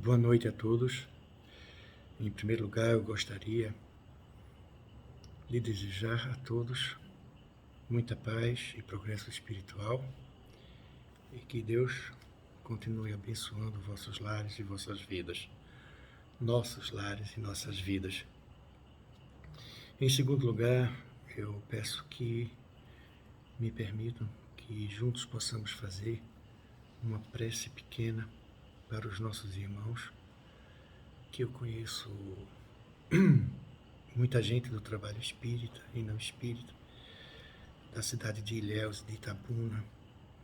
Boa noite a todos. Em primeiro lugar, eu gostaria de desejar a todos muita paz e progresso espiritual e que Deus continue abençoando vossos lares e vossas vidas, nossos lares e nossas vidas. Em segundo lugar, eu peço que me permitam que juntos possamos fazer uma prece pequena para os nossos irmãos, que eu conheço muita gente do trabalho espírita e não espírita, da cidade de Ilhéus, de Itabuna,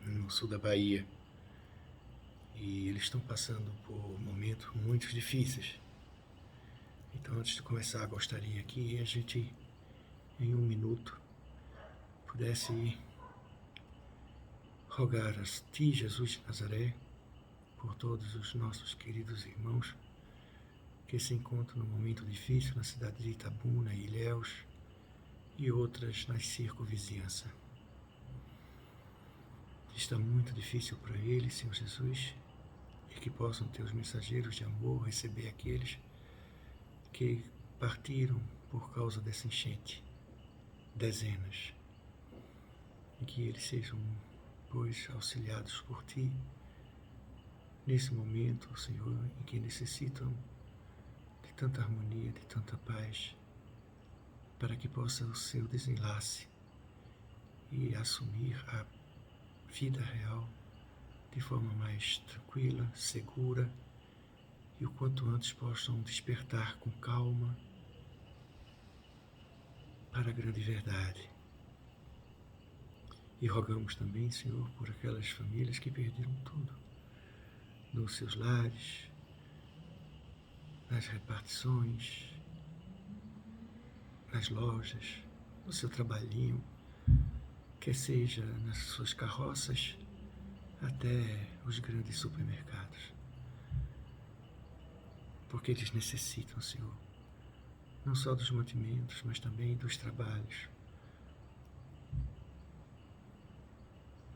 no sul da Bahia. E eles estão passando por momentos muito difíceis. Então, antes de começar, gostaria que a gente, em um minuto, pudesse rogar a Ti, Jesus de Nazaré, por todos os nossos queridos irmãos que se encontram num momento difícil na cidade de Itabuna, Ilhéus e outras nas circunvizinhanças. Está muito difícil para eles, Senhor Jesus, e que possam ter os mensageiros de amor receber aqueles que partiram por causa dessa enchente, dezenas, e que eles sejam, pois, auxiliados por Ti nesse momento, Senhor, em que necessitam de tanta harmonia, de tanta paz, para que possa o seu desenlace e assumir a vida real de forma mais tranquila, segura, e o quanto antes possam despertar com calma para a grande verdade. E rogamos também, Senhor, por aquelas famílias que perderam tudo, nos seus lares, nas repartições, nas lojas, no seu trabalhinho, quer seja nas suas carroças, até os grandes supermercados. Porque eles necessitam, Senhor, não só dos mantimentos, mas também dos trabalhos.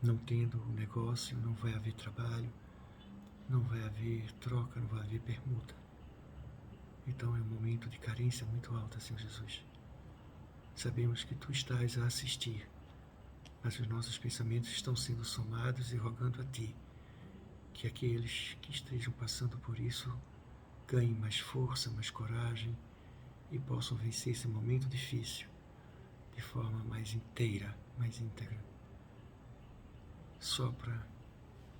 Não tendo negócio, não vai haver trabalho, não vai haver troca, não vai haver permuta. Então é um momento de carência muito alta, Senhor Jesus. Sabemos que Tu estás a assistir, mas os nossos pensamentos estão sendo somados e rogando a Ti que aqueles que estejam passando por isso ganhem mais força, mais coragem e possam vencer esse momento difícil de forma mais inteira, mais íntegra. Sopra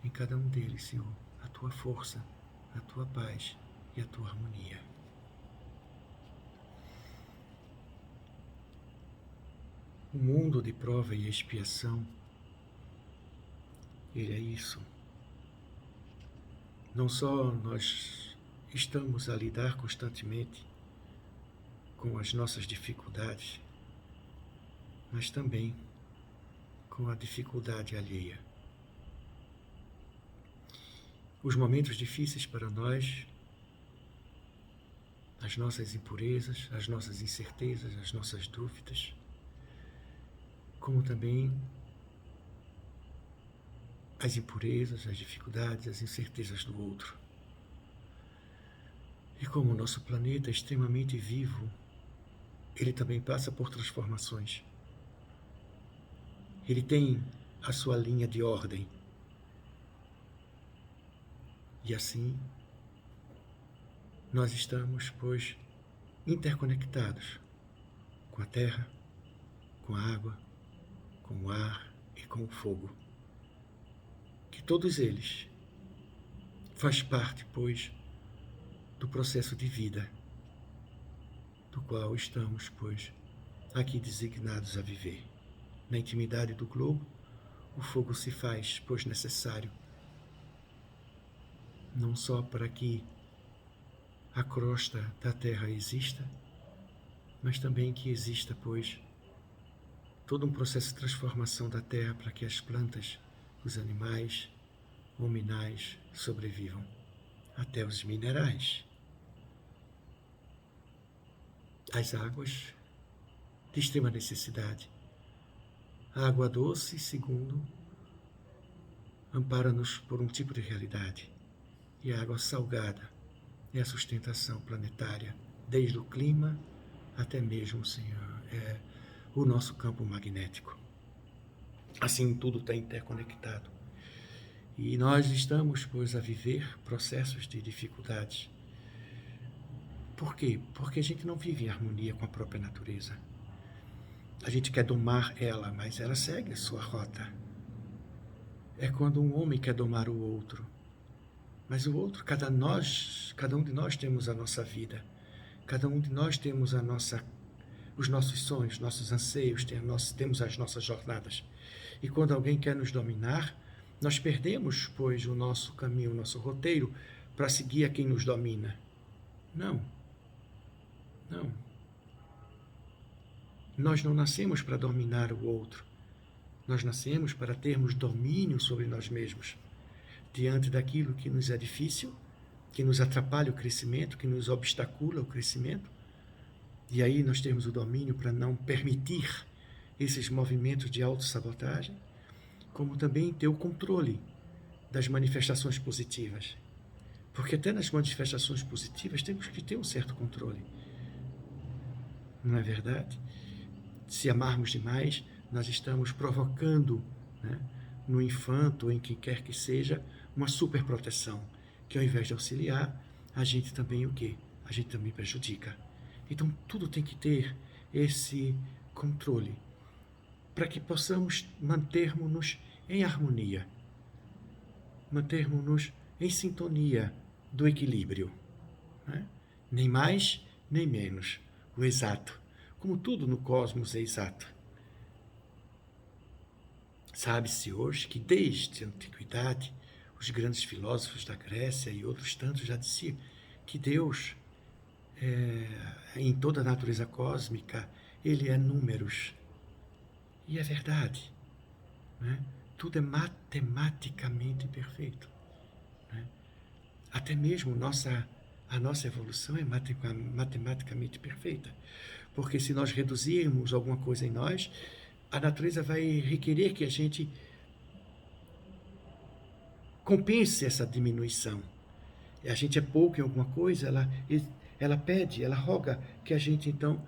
em cada um deles, Senhor, a Tua força, a Tua paz e a Tua harmonia. O mundo de prova e expiação, ele é isso. Não só nós estamos a lidar constantemente com as nossas dificuldades, mas também com a dificuldade alheia. Os momentos difíceis para nós, as nossas impurezas, as nossas incertezas, as nossas dúvidas, como também as impurezas, as dificuldades, as incertezas do outro. E como o nosso planeta é extremamente vivo, ele também passa por transformações. Ele tem a sua linha de ordem. E assim, nós estamos, pois, interconectados com a terra, com a água, com o ar e com o fogo. Que todos eles faz parte, pois, do processo de vida, do qual estamos, pois, aqui designados a viver. Na intimidade do globo, o fogo se faz, pois, necessário, não só para que a crosta da terra exista, mas também que exista, pois, todo um processo de transformação da terra para que as plantas, os animais, hominais sobrevivam, até os minerais. As águas de extrema necessidade. A água doce, segundo, ampara-nos por um tipo de realidade, e a água salgada é a sustentação planetária, desde o clima até mesmo, Senhor, o nosso campo magnético. Assim, tudo está interconectado. E nós estamos, pois, a viver processos de dificuldades. Por quê? Porque a gente não vive em harmonia com a própria natureza. A gente quer domar ela, mas ela segue a sua rota. É quando um homem quer domar o outro. Mas o outro, cada um de nós temos a nossa vida. Cada um de nós temos os nossos sonhos, nossos anseios, temos as nossas jornadas. E quando alguém quer nos dominar, nós perdemos, pois, o nosso caminho, o nosso roteiro, para seguir a quem nos domina. Não. Não. Nós não nascemos para dominar o outro. Nós nascemos para termos domínio sobre nós mesmos. Diante daquilo que nos é difícil, que nos atrapalha o crescimento, que nos obstacula o crescimento. E aí nós temos o domínio para não permitir esses movimentos de autossabotagem, como também ter o controle das manifestações positivas. Porque até nas manifestações positivas temos que ter um certo controle. Não é verdade? Se amarmos demais, nós estamos provocando, né, no infanto ou em quem quer que seja, uma superproteção, que ao invés de auxiliar, a gente também o quê? A gente também prejudica. Então tudo tem que ter esse controle, para que possamos mantermos-nos em harmonia, mantermos-nos em sintonia do equilíbrio, né? Nem mais, nem menos, o exato, como tudo no cosmos é exato. Sabe-se hoje que desde a antiguidade, os grandes filósofos da Grécia e outros tantos já diziam que Deus, em toda a natureza cósmica, ele é números. E é verdade, né? Tudo é matematicamente perfeito, né? Até mesmo a nossa evolução é matematicamente perfeita. Porque se nós reduzirmos alguma coisa em nós, a natureza vai requerer que a gente compense essa diminuição. A gente é pouco em alguma coisa, ela pede, ela roga que a gente então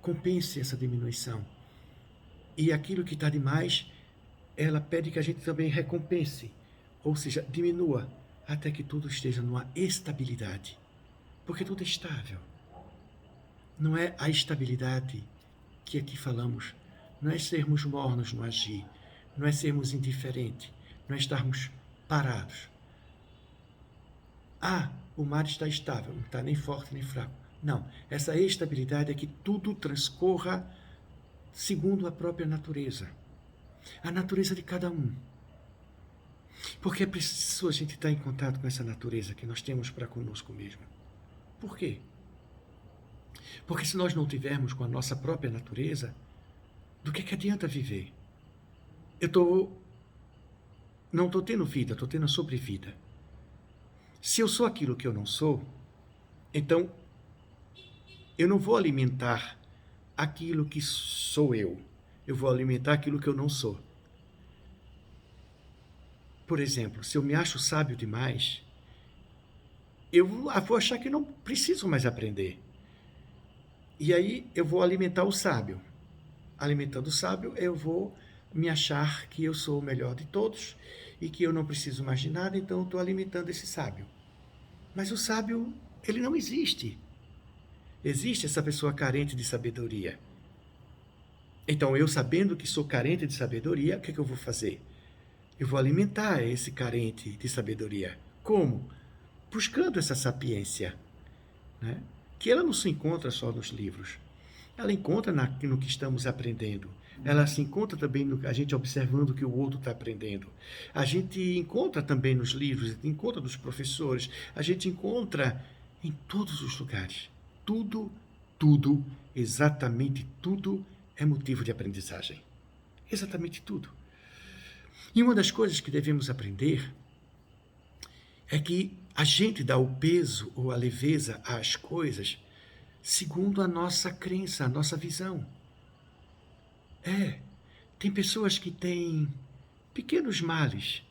compense essa diminuição. E aquilo que está demais, ela pede que a gente também recompense, ou seja, diminua, até que tudo esteja numa estabilidade. Porque tudo é estável. Não é a estabilidade que aqui falamos, não é sermos mornos no agir, não é sermos indiferentes, não é estarmos parados. O mar está estável, não está nem forte nem fraco. Não, essa estabilidade é que tudo transcorra segundo a própria natureza. A natureza de cada um. Porque é preciso a gente estar em contato com essa natureza que nós temos para conosco mesmo. Por quê? Porque se nós não tivermos com a nossa própria natureza, do que adianta viver? Não estou tendo vida, estou tendo a sobrevida. Se eu sou aquilo que eu não sou, então eu não vou alimentar aquilo que sou eu. Eu vou alimentar aquilo que eu não sou. Por exemplo, se eu me acho sábio demais, eu vou achar que não preciso mais aprender. E aí eu vou alimentar o sábio. Alimentando o sábio, eu vou me achar que eu sou o melhor de todos e que eu não preciso mais de nada, então eu estou alimentando esse sábio. Mas o sábio, ele não existe. Existe essa pessoa carente de sabedoria. Então, eu sabendo que sou carente de sabedoria, o que eu vou fazer? Eu vou alimentar esse carente de sabedoria. Como? Buscando essa sapiência, né? Que ela não se encontra só nos livros. Ela encontra no que estamos aprendendo. Ela se encontra também a gente observando o que o outro está aprendendo. A gente encontra também nos livros, encontra dos professores, a gente encontra em todos os lugares. Tudo, exatamente tudo é motivo de aprendizagem. Exatamente tudo. E uma das coisas que devemos aprender é que a gente dá o peso ou a leveza às coisas segundo a nossa crença, a nossa visão. Tem pessoas que têm pequenos males,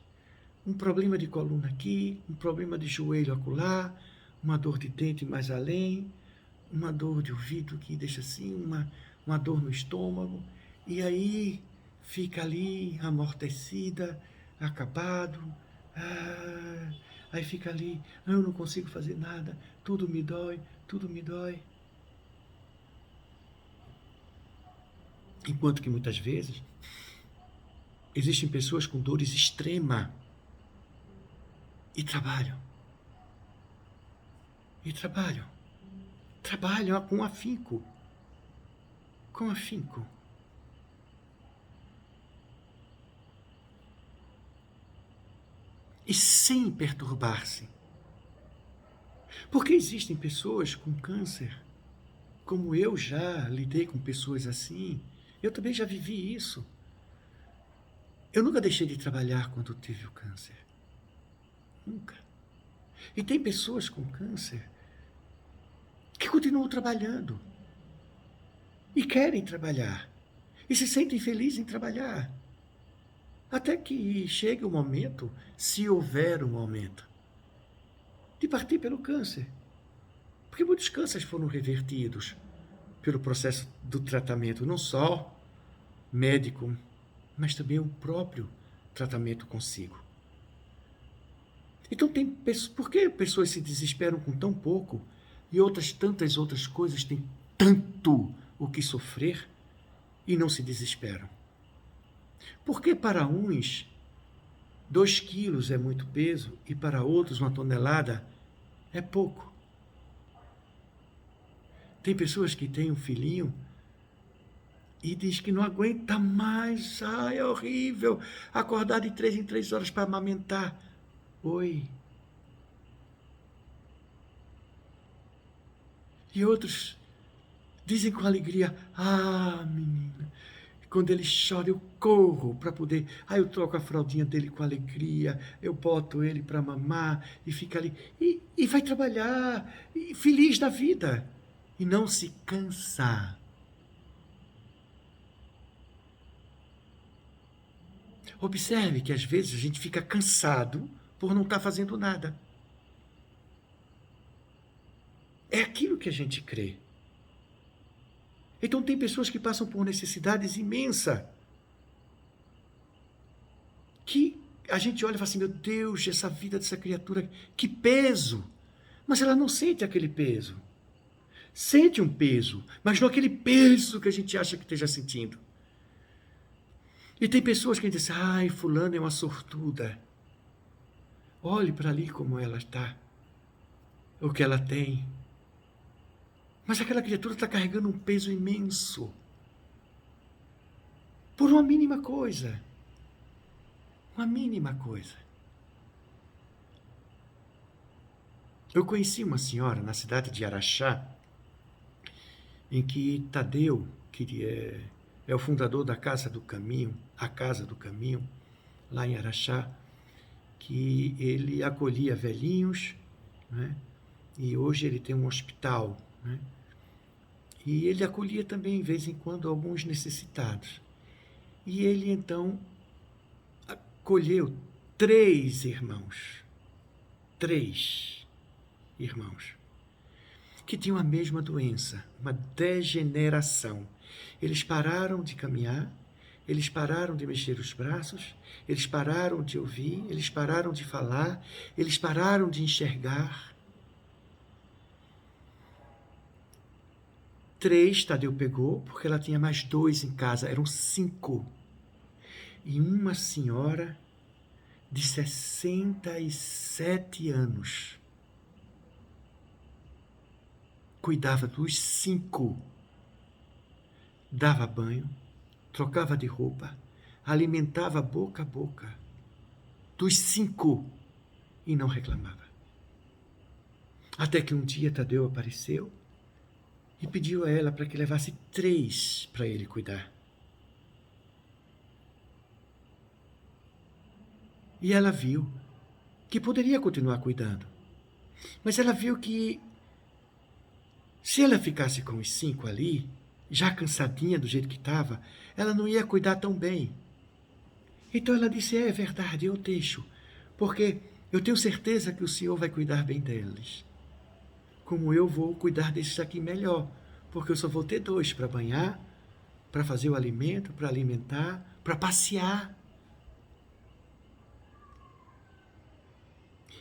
um problema de coluna aqui, um problema de joelho acolá, uma dor de dente mais além, uma dor de ouvido que deixa assim, uma dor no estômago, e aí fica ali amortecida, acabado, aí fica ali, eu não consigo fazer nada, tudo me dói, tudo me dói. Enquanto que muitas vezes existem pessoas com dores extremas e trabalham. E trabalham. Trabalham com afinco. Com afinco. E sem perturbar-se. Porque existem pessoas com câncer, como eu já lidei com pessoas assim, eu também já vivi isso. Eu nunca deixei de trabalhar quando tive o câncer. Nunca. E tem pessoas com câncer que continuam trabalhando. E querem trabalhar. E se sentem felizes em trabalhar. Até que chegue o momento, se houver um momento, de partir pelo câncer. Porque muitos cânceres foram revertidos pelo processo do tratamento, não só médico, mas também o próprio tratamento consigo. Então por que pessoas se desesperam com tão pouco e tantas outras coisas têm tanto o que sofrer e não se desesperam? Porque para uns 2 quilos é muito peso e para outros 1 tonelada é pouco. Tem pessoas que têm um filhinho e diz que não aguenta mais, é horrível, acordar de 3 em 3 horas para amamentar. Oi. E outros dizem com alegria, menina, quando ele chora eu corro para poder, eu troco a fraldinha dele com alegria, eu boto ele para mamar e fica ali, e vai trabalhar, e feliz da vida, e não se cansa. Observe que às vezes a gente fica cansado por não estar fazendo nada. É aquilo que a gente crê. Então tem pessoas que passam por necessidades imensas. Que a gente olha e fala assim, meu Deus, essa vida dessa criatura, que peso. Mas ela não sente aquele peso. Sente um peso, mas não aquele peso que a gente acha que esteja sentindo. E tem pessoas que dizem, fulano é uma sortuda. Olhe para ali como ela está. O que ela tem. Mas aquela criatura está carregando um peso imenso. Por uma mínima coisa. Uma mínima coisa. Eu conheci uma senhora na cidade de Araxá, em que Tadeu, que é o fundador da Casa do Caminho, a Casa do Caminho, lá em Araxá, que ele acolhia velhinhos, né? E hoje ele tem um hospital, né? E ele acolhia também, de vez em quando, alguns necessitados. E ele, então, acolheu 3 irmãos. 3 irmãos. Que tinham a mesma doença, uma degeneração. Eles pararam de caminhar, eles pararam de mexer os braços, eles pararam de ouvir, eles pararam de falar, eles pararam de enxergar. 3 Tadeu pegou, porque ela tinha mais 2 em casa, eram 5. E uma senhora de 67 anos cuidava dos 5. Dava banho, trocava de roupa, alimentava boca a boca dos 5 e não reclamava. Até que um dia Tadeu apareceu e pediu a ela para que levasse 3 para ele cuidar. E ela viu que poderia continuar cuidando. Mas ela viu que se ela ficasse com os 5 ali, já cansadinha do jeito que estava, ela não ia cuidar tão bem. Então ela disse, é verdade, eu deixo, porque eu tenho certeza que o Senhor vai cuidar bem deles. como eu vou cuidar desses aqui melhor, porque eu só vou ter 2 para banhar, para fazer o alimento, para alimentar, para passear.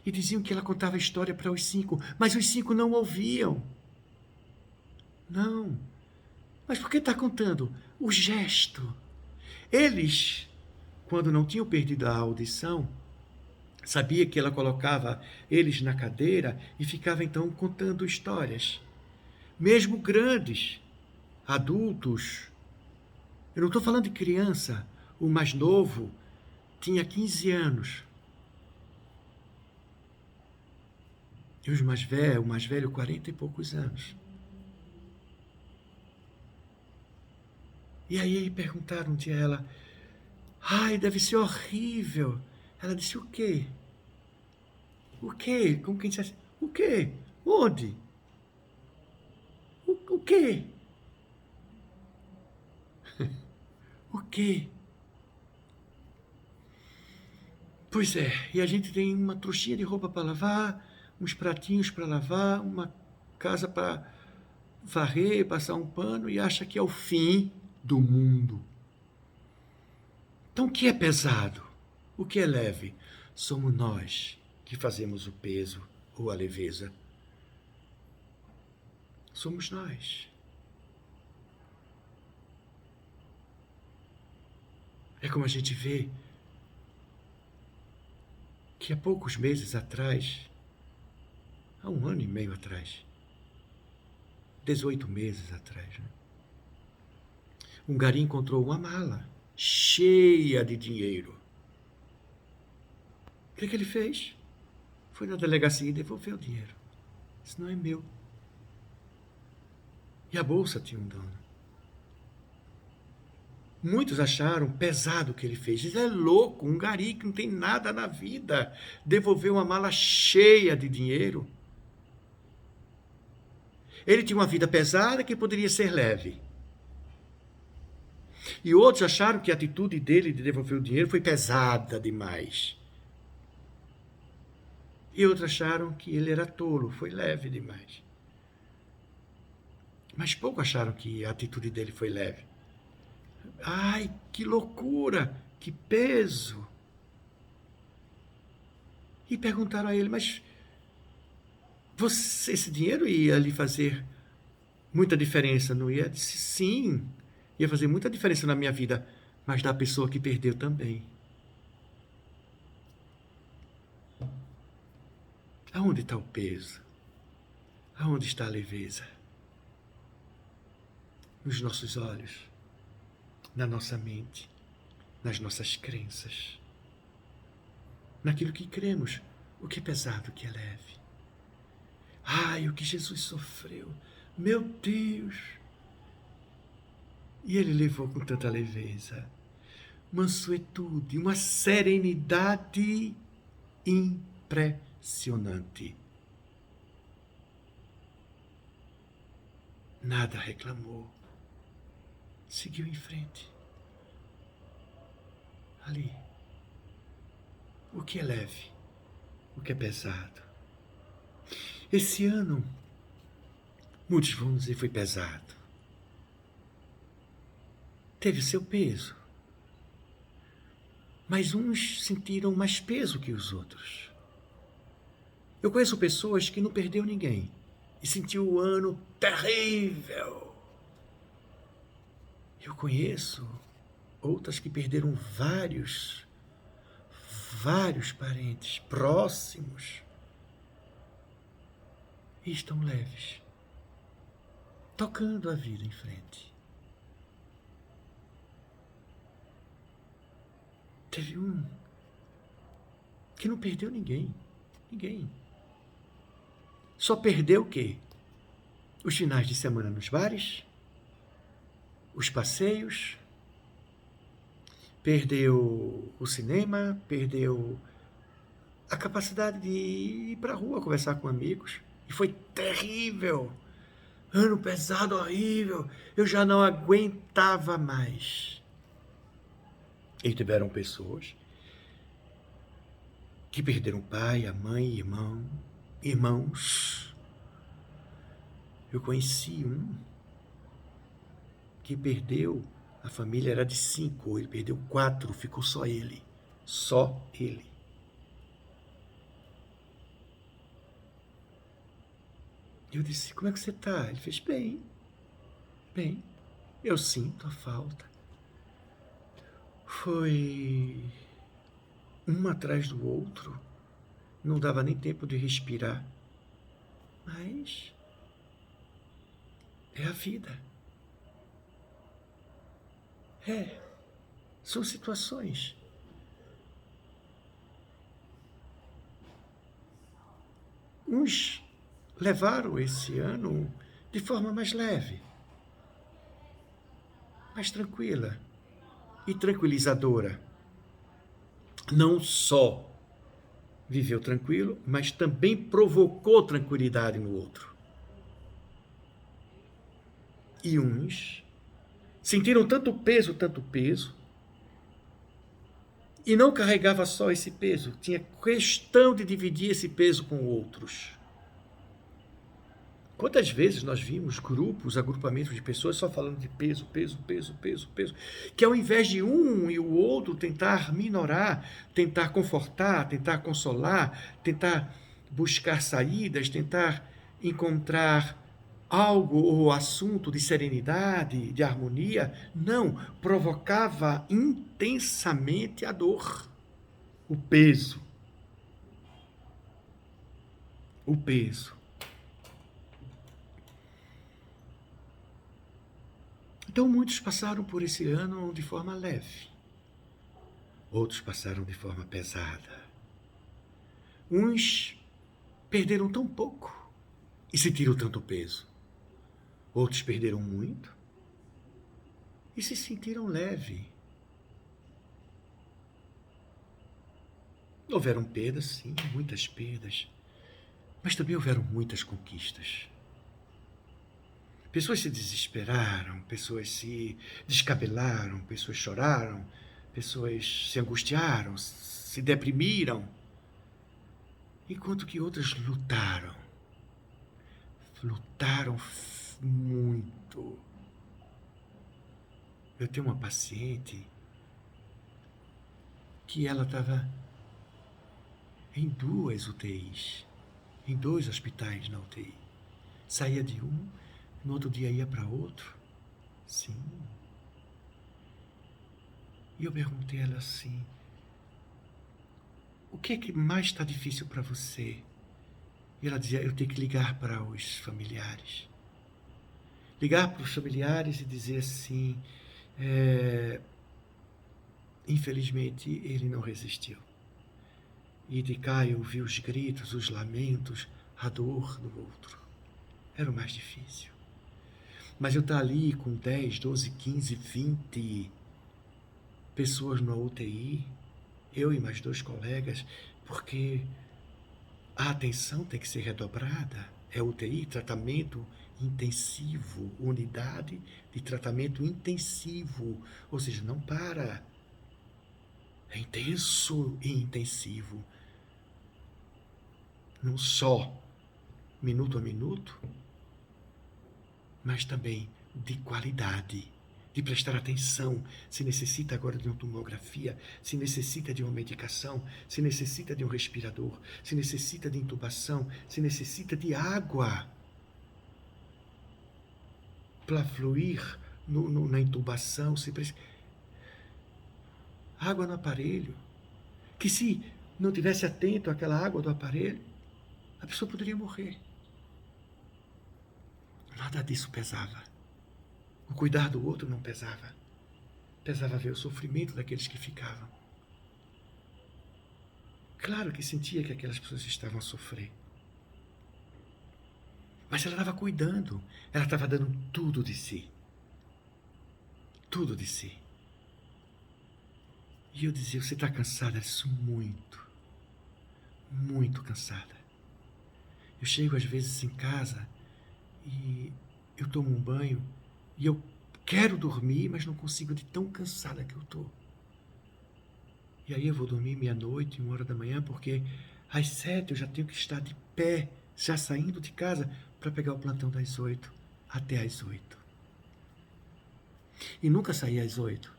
E diziam que ela contava a história para os 5, mas os 5 não ouviam. Não. Mas por que está contando? O gesto. Eles, quando não tinham perdido a audição, sabia que ela colocava eles na cadeira e ficava então contando histórias. Mesmo grandes, adultos. Eu não estou falando de criança. O mais novo tinha 15 anos. E o mais velho, 40 e poucos anos. E aí perguntaram um dia a ela, ai, deve ser horrível. Ela disse, o quê? O quê? Como quem dissesse, o quê? Onde? O quê? O quê? Pois é, e a gente tem uma trouxinha de roupa para lavar, uns pratinhos para lavar, uma casa para varrer, passar um pano e acha que é o fim do mundo. Então o que é pesado? O que é leve? Somos nós que fazemos o peso ou a leveza. Somos nós. É como a gente vê que há poucos meses atrás, há 1 ano e meio atrás, 18 meses atrás, né? Um gari encontrou uma mala cheia de dinheiro. O que ele fez? Foi na delegacia e devolveu o dinheiro. Isso não é meu. E a bolsa tinha um dono. Muitos acharam pesado o que ele fez. Ele é louco, um gari que não tem nada na vida. Devolveu uma mala cheia de dinheiro. Ele tinha uma vida pesada que poderia ser leve. E outros acharam que a atitude dele de devolver o dinheiro foi pesada demais. E outros acharam que ele era tolo, foi leve demais. Mas pouco acharam que a atitude dele foi leve. Ai, que loucura, que peso. E perguntaram a ele, mas esse dinheiro ia lhe fazer muita diferença, não ia? Ele disse, sim, ia fazer muita diferença na minha vida, mas da pessoa que perdeu também. Aonde está o peso? Aonde está a leveza? Nos nossos olhos, na nossa mente, nas nossas crenças, naquilo que cremos, o que é pesado, o que é leve. Ai, o que Jesus sofreu, meu Deus! E ele levou com tanta leveza, mansuetude, uma serenidade impressionante. Nada reclamou. Seguiu em frente. Ali. O que é leve? O que é pesado? Esse ano, muitos vão dizer foi pesado. Teve seu peso. Mas uns sentiram mais peso que os outros. Eu conheço pessoas que não perdeu ninguém e sentiu o ano terrível. Eu conheço outras que perderam vários parentes próximos e estão leves, tocando a vida em frente. Teve um que não perdeu ninguém. Só perdeu o quê? Os finais de semana nos bares, os passeios, perdeu o cinema, perdeu a capacidade de ir para a rua conversar com amigos. E foi terrível. Ano pesado, horrível. Eu já não aguentava mais. E tiveram pessoas que perderam o pai, a mãe, irmãos. Eu conheci um que perdeu, a família era de 5, ele perdeu 4, ficou só ele. Só ele. Eu disse, como é que você está? Ele fez, bem, eu sinto a falta. Foi um atrás do outro, não dava nem tempo de respirar. Mas é a vida. São situações. Uns levaram esse ano de forma mais leve, mais tranquila e tranquilizadora. Não só viveu tranquilo, mas também provocou tranquilidade no outro. E uns sentiram tanto peso, e não carregava só esse peso, tinha questão de dividir esse peso com outros. Quantas vezes nós vimos grupos, agrupamentos de pessoas só falando de peso, que ao invés de um e o outro tentar minorar, tentar confortar, tentar consolar, tentar buscar saídas, tentar encontrar algo ou assunto de serenidade, de harmonia, não, provocava intensamente a dor, o peso. O peso. Então, muitos passaram por esse ano de forma leve. Outros passaram de forma pesada. Uns perderam tão pouco e sentiram tanto peso. Outros perderam muito e se sentiram leve. Houveram perdas, sim, muitas perdas. Mas também houveram muitas conquistas. Pessoas se desesperaram, pessoas se descabelaram, pessoas choraram, pessoas se angustiaram, se deprimiram, enquanto que outras lutaram muito. Eu tenho uma paciente que ela estava em 2 UTIs, em 2 hospitais na UTI. Saía de um, no outro dia ia para outro. Sim. E eu perguntei a ela assim, o que é que mais está difícil para você? E ela dizia, eu tenho que ligar para os familiares. Ligar para os familiares e dizer assim, infelizmente ele não resistiu. E de cá eu ouvi os gritos, os lamentos, a dor do outro. Era o mais difícil. Mas eu estar ali com 10, 12, 15, 20 pessoas na UTI, eu e mais 2 colegas, porque a atenção tem que ser redobrada. É UTI, tratamento intensivo, unidade de tratamento intensivo, ou seja, não para. É intenso e intensivo. Não só minuto a minuto, mas também de qualidade, de prestar atenção, se necessita agora de uma tomografia, se necessita de uma medicação, se necessita de um respirador, se necessita de intubação, se necessita de água para fluir na intubação, se precisa. Água no aparelho, que se não tivesse atento àquela água do aparelho, a pessoa poderia morrer. Nada disso pesava. O cuidar do outro não pesava. Pesava ver o sofrimento daqueles que ficavam. Claro que sentia que aquelas pessoas estavam a sofrer. Mas ela estava cuidando. Ela estava dando tudo de si. Tudo de si. E eu dizia, você está cansada? Isso muito. Muito cansada. Eu chego às vezes em casa e eu tomo um banho e eu quero dormir, mas não consigo de tão cansada que eu estou. E aí eu vou dormir meia-noite, 1h da manhã, porque às 7 eu já tenho que estar de pé, já saindo de casa, para pegar o plantão das 8 até as 8. E nunca saía às 8,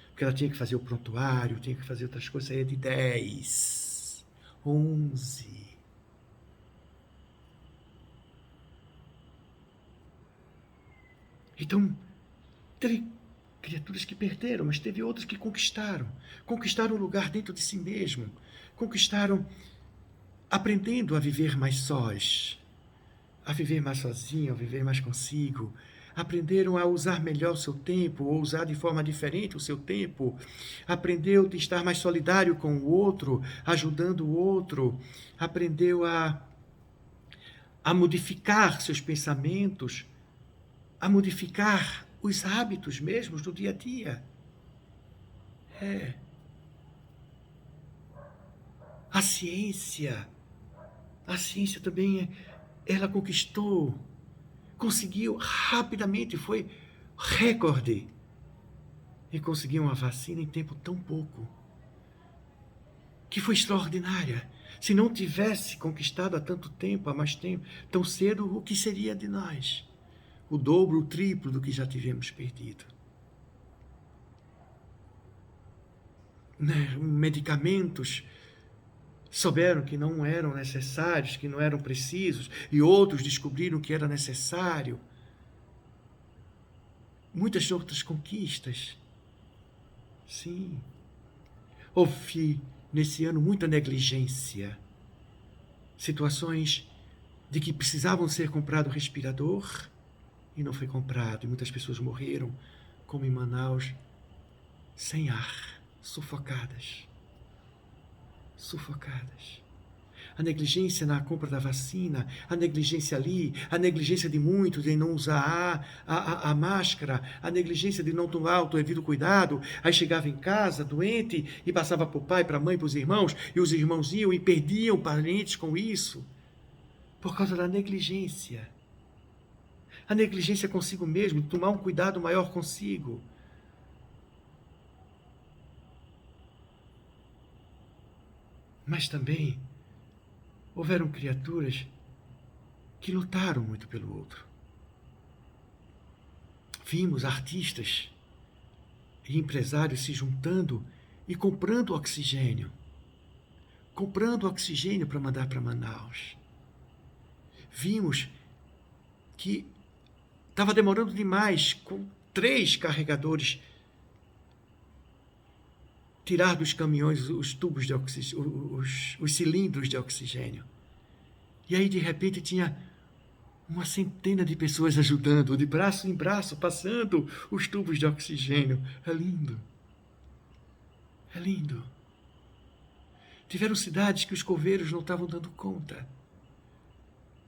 porque ela tinha que fazer o prontuário, tinha que fazer outras coisas, saía de 10, 11. Então, teve criaturas que perderam, mas teve outras que conquistaram. Conquistaram um lugar dentro de si mesmo. Conquistaram aprendendo a viver mais sós, a viver mais sozinho, a viver mais consigo. Aprenderam a usar melhor o seu tempo, ou usar de forma diferente o seu tempo. Aprendeu a estar mais solidário com o outro, ajudando o outro. Aprendeu a modificar seus pensamentos, a modificar os hábitos mesmos do dia a dia. A ciência também, ela conseguiu rapidamente, foi recorde, e conseguiu uma vacina em tempo tão pouco, que foi extraordinária. Se não tivesse conquistado há tanto tempo, há mais tempo, tão cedo, o que seria de nós? O dobro, o triplo do que já tivemos perdido. Medicamentos souberam que não eram necessários, que não eram precisos, e outros descobriram que era necessário. Muitas outras conquistas. Sim. Houve, nesse ano, muita negligência. Situações de que precisavam ser comprado respirador e não foi comprado. E muitas pessoas morreram, como em Manaus, sem ar, sufocadas. A negligência na compra da vacina, a negligência ali, a negligência de muitos em não usar a máscara, a negligência de não tomar o devido cuidado. Aí chegava em casa doente e passava para o pai, para a mãe, para os irmãos, e os irmãos iam e perdiam parentes com isso, por causa da negligência. A negligência consigo mesmo, tomar um cuidado maior consigo. Mas também houveram criaturas que lutaram muito pelo outro. Vimos artistas e empresários se juntando e comprando oxigênio para mandar para Manaus. Vimos que estava demorando demais, com 3 carregadores, tirar dos caminhões os tubos de oxigênio, os cilindros de oxigênio. E aí, de repente, tinha uma centena de pessoas ajudando, de braço em braço, passando os tubos de oxigênio. É lindo. É lindo. Tiveram cidades que os coveiros não estavam dando conta.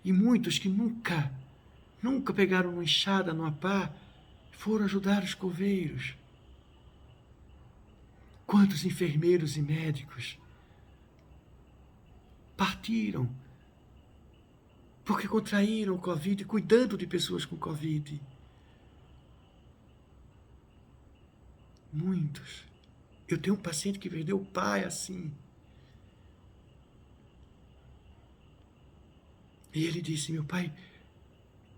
E muitos que nunca pegaram uma enxada, numa pá, foram ajudar os coveiros. Quantos enfermeiros e médicos partiram porque contraíram o Covid, cuidando de pessoas com Covid. Muitos. Eu tenho um paciente que perdeu o pai assim. E ele disse, meu pai,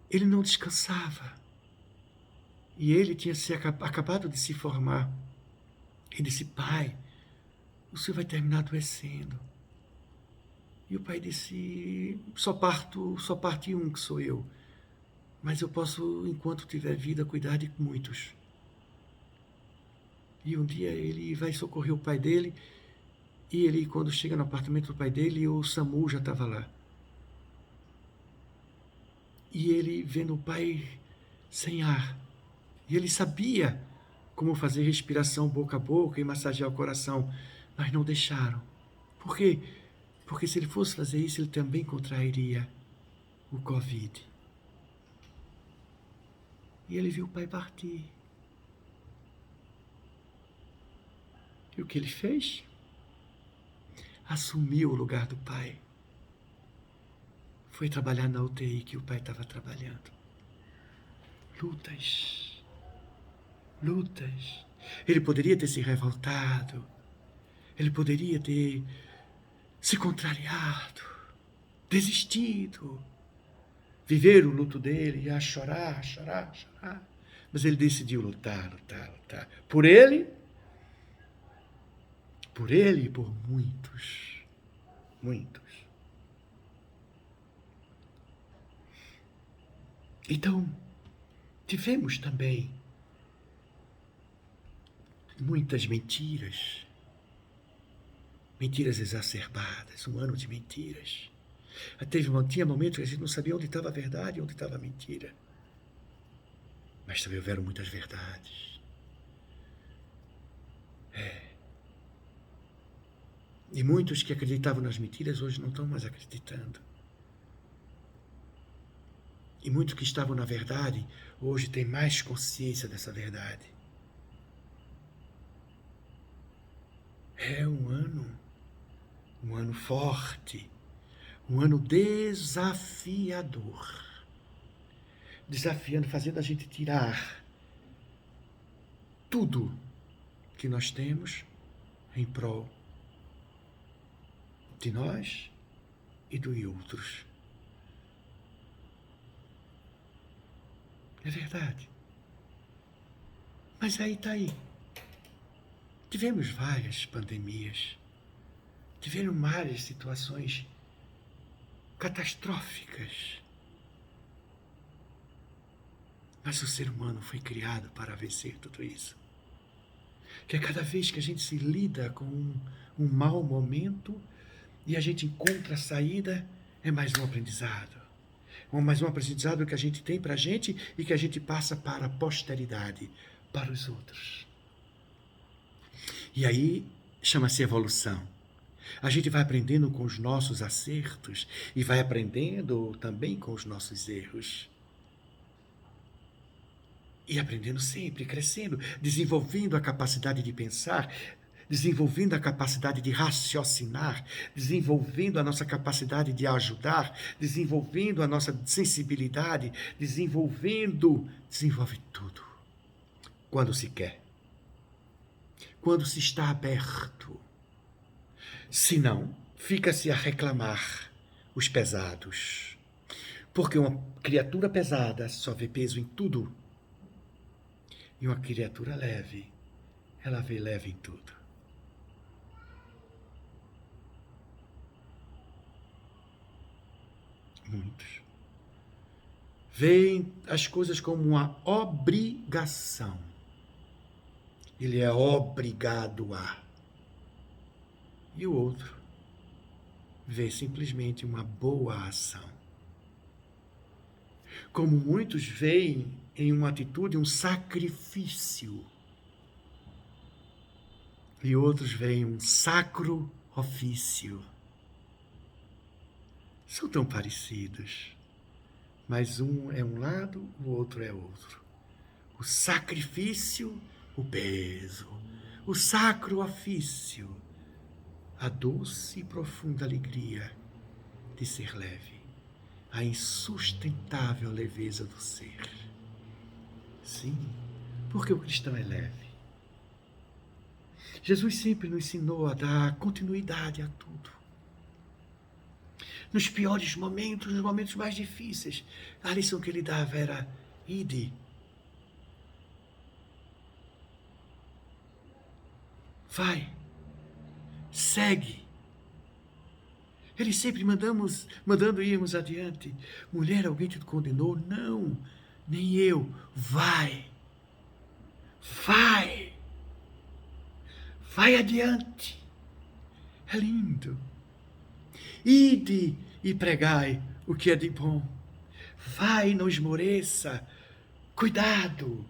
ele não descansava. E ele tinha acabado de se formar. Ele disse, pai, o senhor vai terminar adoecendo. E o pai disse, só parte um, que sou eu. Mas eu posso, enquanto tiver vida, cuidar de muitos. E um dia ele vai socorrer o pai dele, e ele, quando chega no apartamento do pai dele, o SAMU já estava lá. E ele, vendo o pai sem ar, e ele sabia como fazer respiração boca a boca e massagear o coração, mas não deixaram. Por quê? Porque se ele fosse fazer isso, ele também contrairia o Covid. E ele viu o pai partir. E o que ele fez? Assumiu o lugar do pai. Foi trabalhar na UTI que o pai estava trabalhando. Lutas. Ele poderia ter se revoltado. Ele poderia ter se contrariado, desistido, viver o luto dele, a chorar, a chorar, a chorar. Mas ele decidiu lutar, lutar, lutar. Por ele e por muitos, muitos. Então, tivemos também muitas mentiras, mentiras exacerbadas, um ano de mentiras. Tinha momentos que a gente não sabia onde estava a verdade e onde estava a mentira. Mas também houveram muitas verdades. E muitos que acreditavam nas mentiras hoje não estão mais acreditando. E muitos que estavam na verdade hoje têm mais consciência dessa verdade. É um ano forte, um ano desafiador. Desafiando, fazendo a gente tirar tudo que nós temos em prol de nós e dos outros. É verdade. Mas aí está aí. Tivemos várias pandemias. Tivemos várias situações catastróficas. Mas o ser humano foi criado para vencer tudo isso. Que cada vez que a gente se lida com um mau momento e a gente encontra a saída, é mais um aprendizado. Mais um aprendizado que a gente tem para a gente e que a gente passa para a posteridade, para os outros. E aí chama-se evolução. A gente vai aprendendo com os nossos acertos e vai aprendendo também com os nossos erros. E aprendendo sempre, crescendo, desenvolvendo a capacidade de pensar, desenvolvendo a capacidade de raciocinar, desenvolvendo a nossa capacidade de ajudar, desenvolvendo a nossa sensibilidade, desenvolve tudo. Quando se quer. Quando se está aberto. Se não, fica-se a reclamar os pesados. Porque uma criatura pesada só vê peso em tudo. E uma criatura leve, ela vê leve em tudo. Muitos veem as coisas como uma obrigação. Ele é obrigado a. E o outro vê simplesmente uma boa ação. Como muitos veem em uma atitude um sacrifício. E outros veem um sacro ofício. São tão parecidos, mas um é um lado, o outro é outro. O sacrifício, o peso. O sacro ofício, a doce e profunda alegria de ser leve. A insustentável leveza do ser. Sim, porque o cristão é leve. Jesus sempre nos ensinou a dar continuidade a tudo. Nos piores momentos, nos momentos mais difíceis, a lição que ele dava era: ide. Vai. Segue. Ele sempre mandando irmos adiante. Mulher, alguém te condenou? Não, nem eu. Vai. Vai. Vai adiante. É lindo. Ide e pregai o que é de bom. Vai, não esmoreça. Cuidado.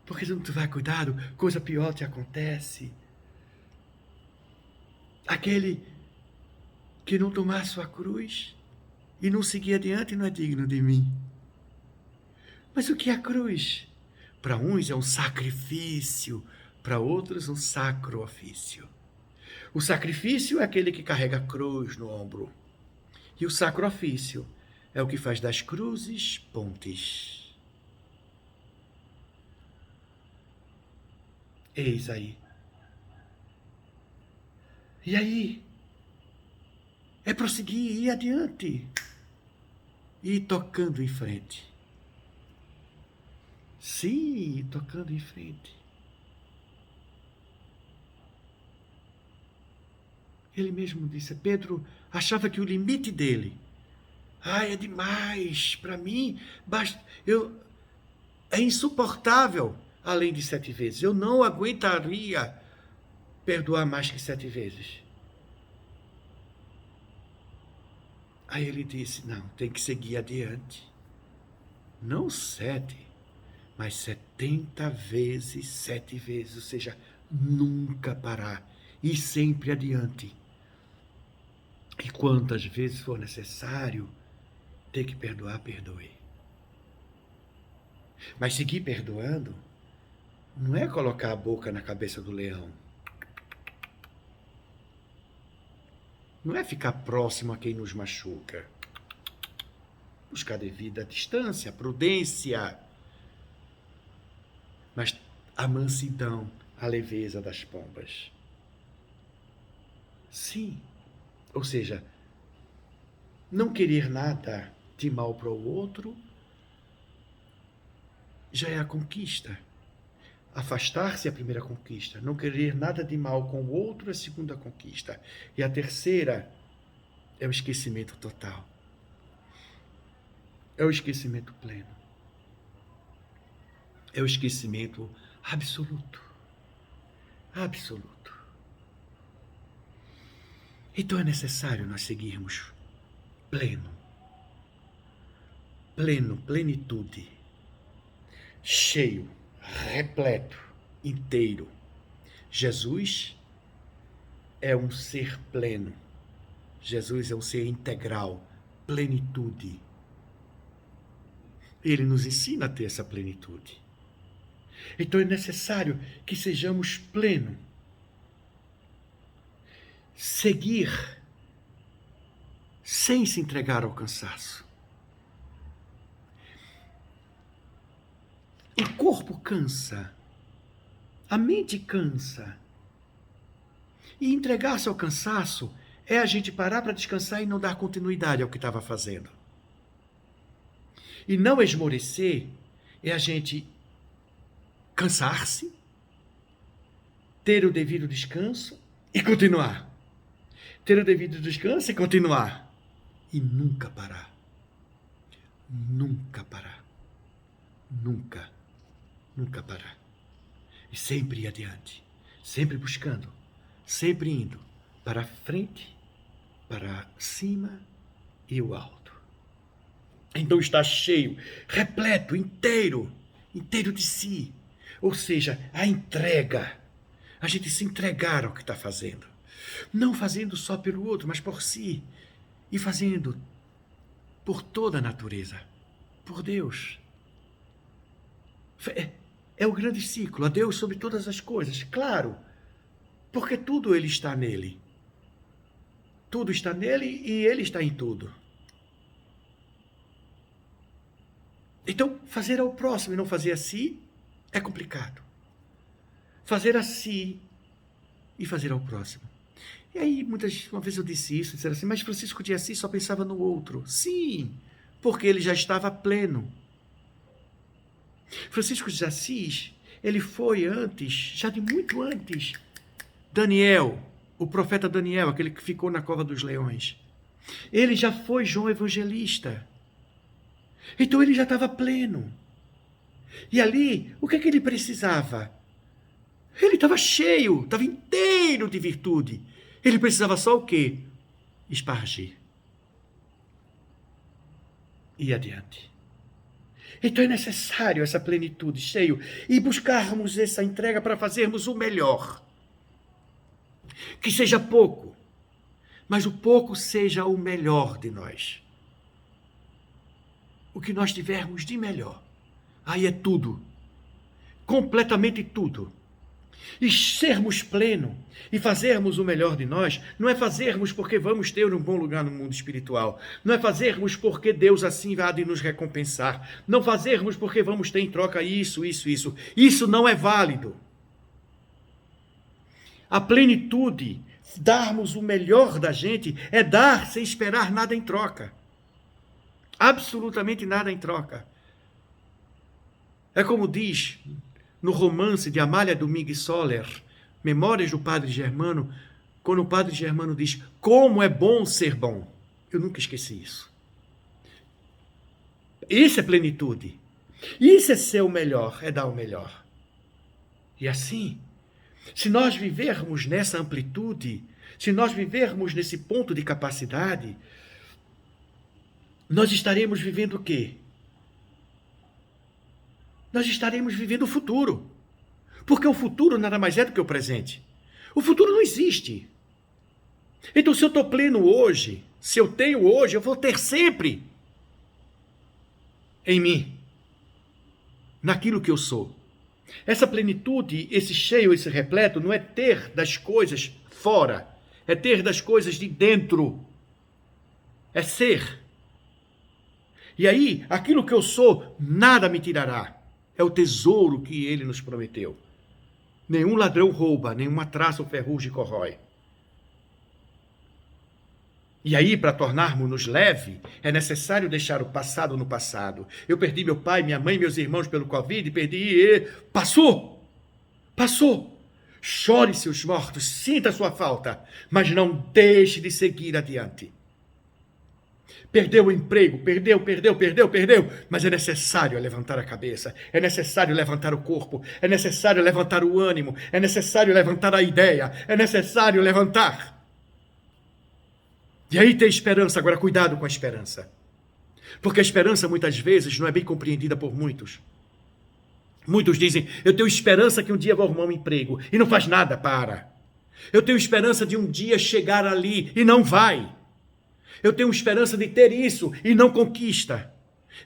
Porque se não tiver cuidado, coisa pior te acontece. Aquele que não tomar sua cruz e não seguir adiante não é digno de mim. Mas o que é a cruz? Para uns é um sacrifício, para outros um sacro ofício. O sacrifício é aquele que carrega a cruz no ombro. E o sacro ofício é o que faz das cruzes pontes. Eis aí. E aí? É prosseguir, ir adiante. e ir tocando em frente. Sim, tocando em frente. Ele mesmo disse, Pedro achava que o limite dele, é demais, para mim, basta, é insuportável, além de 7 vezes. Eu não aguentaria perdoar mais que 7 vezes. Aí ele disse, não, tem que seguir adiante. Não 7, mas 70 vezes, 7 vezes, ou seja, nunca parar e sempre adiante. E quantas vezes for necessário ter que perdoar, perdoe. Mas seguir perdoando não é colocar a boca na cabeça do leão. Não é ficar próximo a quem nos machuca. Buscar devida distância, prudência. Mas a mansidão, a leveza das pombas. Sim. Ou seja, não querer nada de mal para o outro já é a conquista. Afastar-se é a primeira conquista. Não querer nada de mal com o outro é a segunda conquista. E a terceira é o esquecimento total. É o esquecimento pleno. É o esquecimento absoluto. Absoluto. Então é necessário nós seguirmos pleno. Pleno, plenitude. Cheio, repleto, inteiro. Jesus é um ser pleno. Jesus é um ser integral, plenitude. Ele nos ensina a ter essa plenitude. Então é necessário que sejamos plenos. Seguir sem se entregar ao cansaço. O corpo cansa, a mente cansa. E entregar-se ao cansaço é a gente parar para descansar e não dar continuidade ao que estava fazendo. E não esmorecer é a gente cansar-se, ter o devido descanso e continuar. Ter o devido descanso e continuar. E nunca parar. Nunca parar. Nunca. Nunca parar. E sempre ir adiante. Sempre buscando. Sempre indo para a frente, para cima e o alto. Então está cheio, repleto, inteiro de si. Ou seja, a entrega. A gente se entregar ao que está fazendo. Não fazendo só pelo outro, mas por si. E fazendo por toda a natureza. Por Deus. É o grande ciclo. A Deus sobre todas as coisas. Claro. Porque tudo ele está nele. Tudo está nele e ele está em tudo. Então, fazer ao próximo e não fazer a si é complicado. Fazer a si e fazer ao próximo. E aí, uma vez eu disse isso, disseram assim, mas Francisco de Assis só pensava no outro. Sim, porque ele já estava pleno. Francisco de Assis, ele foi antes, já de muito antes, Daniel, o profeta Daniel, aquele que ficou na cova dos leões. Ele já foi João Evangelista. Então ele já estava pleno. E ali, o que é que ele precisava? Ele estava cheio, estava inteiro de virtude. Ele precisava só o quê? Espargir. E adiante. Então é necessário essa plenitude, cheio, e buscarmos essa entrega para fazermos o melhor. Que seja pouco, mas o pouco seja o melhor de nós. O que nós tivermos de melhor. Aí é tudo. Completamente tudo. E sermos pleno e fazermos o melhor de nós, não é fazermos porque vamos ter um bom lugar no mundo espiritual. Não é fazermos porque Deus assim há de nos recompensar. Não fazermos porque vamos ter em troca isso. Isso não é válido. A plenitude, darmos o melhor da gente, é dar sem esperar nada em troca. Absolutamente nada em troca. É como diz no romance de Amália Domingues Soller, Memórias do Padre Germano, quando o Padre Germano diz: como é bom ser bom. Eu nunca esqueci isso. Isso é plenitude. Isso é ser o melhor, é dar o melhor. E assim, se nós vivermos nessa amplitude, se nós vivermos nesse ponto de capacidade, nós estaremos vivendo o quê? Nós estaremos vivendo o futuro. Porque o futuro nada mais é do que o presente. O futuro não existe. Então, se eu estou pleno hoje, se eu tenho hoje, eu vou ter sempre em mim, naquilo que eu sou. Essa plenitude, esse cheio, esse repleto, não é ter das coisas fora, é ter das coisas de dentro. É ser. E aí, aquilo que eu sou, nada me tirará. É o tesouro que ele nos prometeu. Nenhum ladrão rouba, nenhuma traça ou ferrugem corrói. E aí, para tornarmos-nos leve, é necessário deixar o passado no passado. Eu perdi meu pai, minha mãe, meus irmãos pelo Covid, Passou! Passou! Chore seus mortos, sinta a sua falta, mas não deixe de seguir adiante. Perdeu o emprego, perdeu, mas é necessário levantar a cabeça, é necessário levantar o corpo, é necessário levantar o ânimo, é necessário levantar a ideia, é necessário levantar. E aí tem esperança, agora cuidado com a esperança. Porque a esperança muitas vezes não é bem compreendida por muitos. Muitos dizem, eu tenho esperança que um dia vou arrumar um emprego, e não faz nada para. Eu tenho esperança de um dia chegar ali, e não vai. Eu tenho esperança de ter isso e não conquista.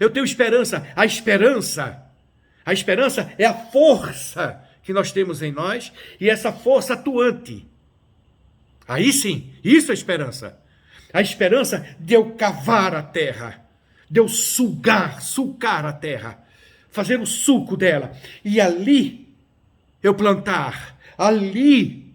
Eu tenho esperança. A esperança é a força que nós temos em nós e essa força atuante. Aí sim, isso é esperança. A esperança de eu cavar a terra, de eu sulcar a terra, fazer o suco dela e ali eu plantar, ali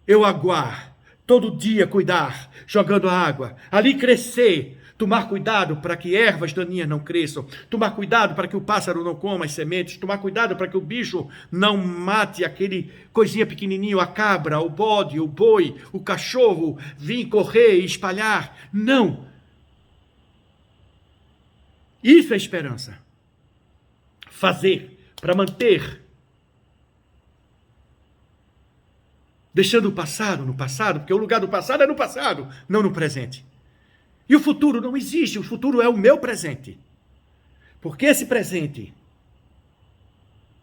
eu aguar, todo dia cuidar, jogando água, ali crescer, tomar cuidado para que ervas daninhas não cresçam, tomar cuidado para que o pássaro não coma as sementes, tomar cuidado para que o bicho não mate aquele coisinha pequenininho, a cabra, o bode, o boi, o cachorro, vir correr e espalhar. Não! Isso é esperança. Fazer para manter. Deixando o passado no passado, porque o lugar do passado é no passado, não no presente. E o futuro não existe, o futuro é o meu presente. Porque esse presente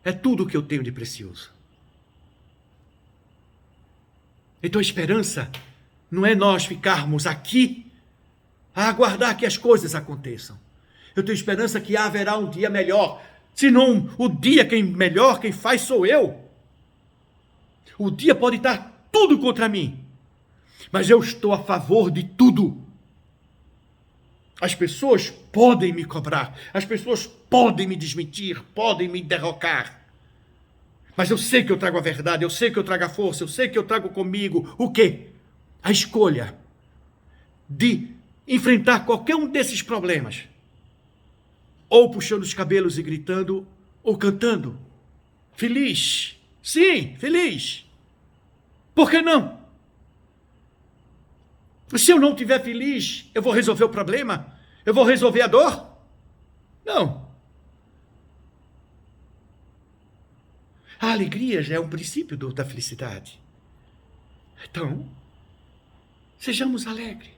é tudo o que eu tenho de precioso. Então a esperança não é nós ficarmos aqui a aguardar que as coisas aconteçam. Eu tenho esperança que haverá um dia melhor. Se não o dia melhor, quem faz sou eu. O dia pode estar tudo contra mim, mas eu estou a favor de tudo. As pessoas podem me cobrar, as pessoas podem me desmentir, podem me derrocar. Mas eu sei que eu trago a verdade, eu sei que eu trago a força, eu sei que eu trago comigo o quê? A escolha de enfrentar qualquer um desses problemas. Ou puxando os cabelos e gritando, ou cantando. Feliz. Sim, feliz. Por que não? Se eu não estiver feliz, eu vou resolver o problema? Eu vou resolver a dor? Não. A alegria já é um princípio da felicidade. Então, sejamos alegres.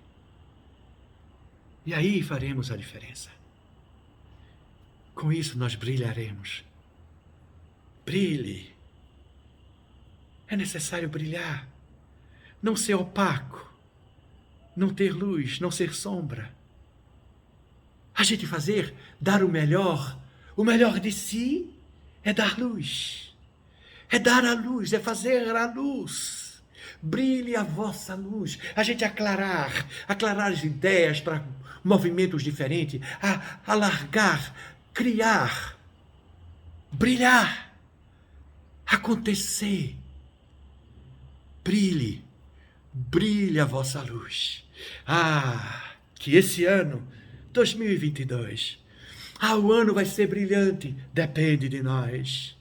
E aí faremos a diferença. Com isso nós brilharemos. Brilhe. É necessário brilhar. Não ser opaco. Não ter luz, não ser sombra. A gente dar o melhor de si é dar luz. É dar a luz, é fazer a luz. Brilhe a vossa luz. A gente aclarar as ideias para movimentos diferentes, alargar, criar, brilhar, acontecer. Brilhe a vossa luz. Que esse ano 2022. O ano vai ser brilhante. Depende de nós.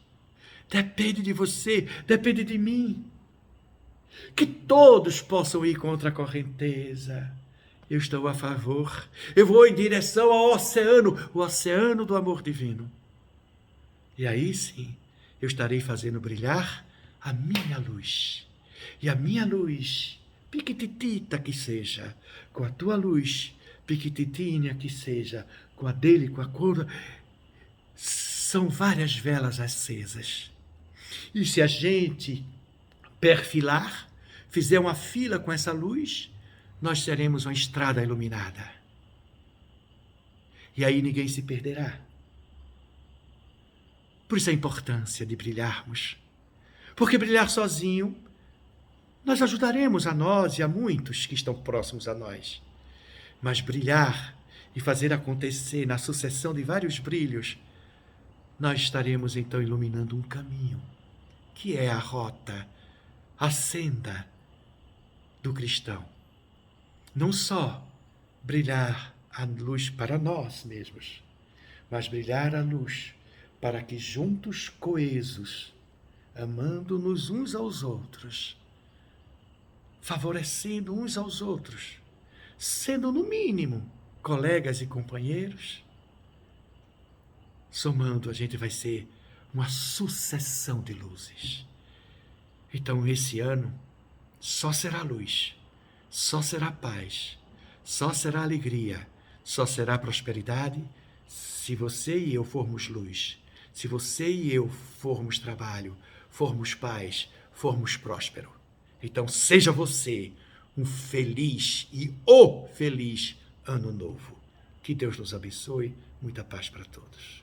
Depende de você, depende de mim. Que todos possam ir contra a correnteza. Eu estou a favor. Eu vou em direção ao oceano, o oceano do amor divino. E aí sim, eu estarei fazendo brilhar a minha luz. E a minha luz, piquititita que seja, com a tua luz, piquititinha que seja, com a dele, com a cor, são várias velas acesas. E se a gente perfilar, fizer uma fila com essa luz, nós teremos uma estrada iluminada. E aí ninguém se perderá. Por isso a importância de brilharmos. Porque brilhar sozinho, nós ajudaremos a nós e a muitos que estão próximos a nós. Mas brilhar e fazer acontecer na sucessão de vários brilhos, nós estaremos então iluminando um caminho, que é a rota, a senda do cristão. Não só brilhar a luz para nós mesmos, mas brilhar a luz para que juntos, coesos, amando-nos uns aos outros, favorecendo uns aos outros, sendo no mínimo colegas e companheiros, somando a gente vai ser uma sucessão de luzes. Então esse ano só será luz, só será paz, só será alegria, só será prosperidade se você e eu formos luz, se você e eu formos trabalho, formos paz, formos próspero. Então seja você um feliz e o feliz ano novo. Que Deus nos abençoe. Muita paz para todos.